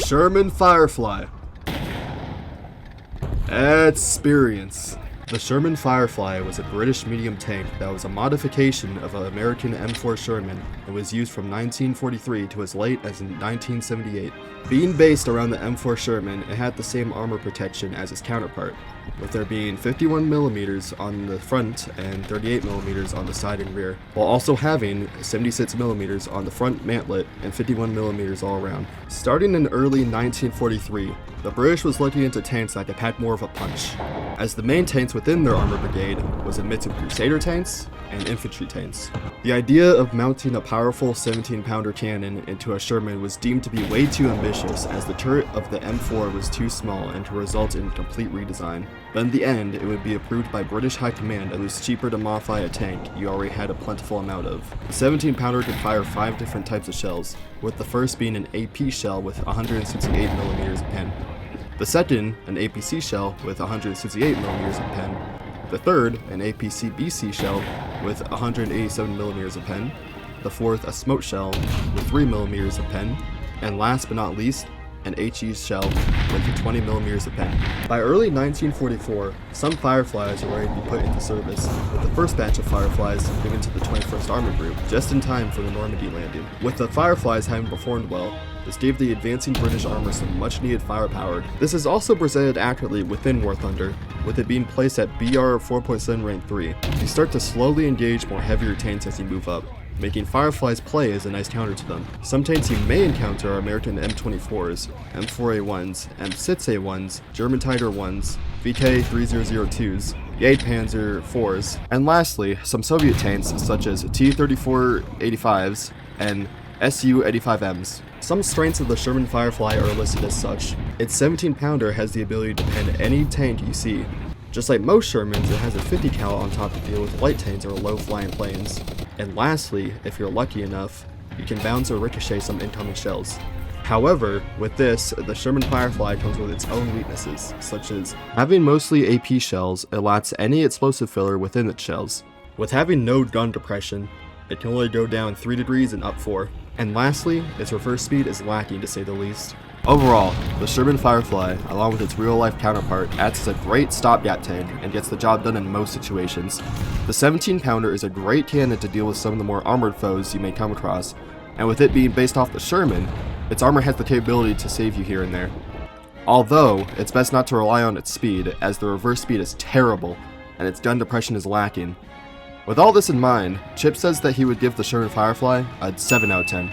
Sherman Firefly. Experience. The Sherman Firefly was a British medium tank that was a modification of an American M4 Sherman and was used from 1943 to as late as in 1978. Being based around the M4 Sherman, it had the same armor protection as its counterpart, with there being 51mm on the front and 38mm on the side and rear, while also having 76mm on the front mantlet and 51mm all around. Starting in early 1943, the British was looking into tanks that could pack more of a punch, as the main tanks within their armor brigade was a mix of Crusader tanks and infantry tanks. The idea of mounting a powerful 17-pounder cannon into a Sherman was deemed to be way too ambitious, as the turret of the M4 was too small and to result in a complete redesign. But in the end, it would be approved by British High Command as it was cheaper to modify a tank you already had a plentiful amount of. The 17-pounder could fire 5 different types of shells, with the first being an AP shell with 168mm of pen. The second, an APC shell with 168mm of pen. The third, an APC-BC shell with 187mm of pen. The fourth, a smoke shell with 3mm of pen. And last but not least, an HE shell with 20mm of pen. By early 1944, some Fireflies were ready to be put into service, with the first batch of Fireflies given to the 21st Armored Group, just in time for the Normandy landing. With the Fireflies having performed well, this gave the advancing British armor some much needed firepower. This is also presented accurately within Warthunder, with it being placed at BR 4.7 rank 3. You start to slowly engage more heavier tanks as you move up, making Fireflies play as a nice counter to them. Some tanks you may encounter are American M24s, M4A1s, M6A1s, German Tiger 1s, VK3002s, the 8 Panzer 4s, and lastly, some Soviet tanks such as T-3485s and Su-85Ms. Some strengths of the Sherman Firefly are listed as such. Its 17-pounder has the ability to pen any tank you see. Just like most Shermans, it has a 50 cal on top to deal with light tanks or low-flying planes. And lastly, if you're lucky enough, you can bounce or ricochet some incoming shells. However, with this, the Sherman Firefly comes with its own weaknesses, such as having mostly AP shells, it lacks any explosive filler within its shells. With having no gun depression, it can only go down 3 degrees and up 4. And lastly, its reverse speed is lacking to say the least. Overall, the Sherman Firefly, along with its real-life counterpart, acts as a great stopgap tank and gets the job done in most situations. The 17-pounder is a great cannon to deal with some of the more armored foes you may come across, and with it being based off the Sherman, its armor has the capability to save you here and there. Although, it's best not to rely on its speed, as the reverse speed is terrible, and its gun depression is lacking. With all this in mind, Chip says that he would give the Sherman Firefly a 7 out of 10.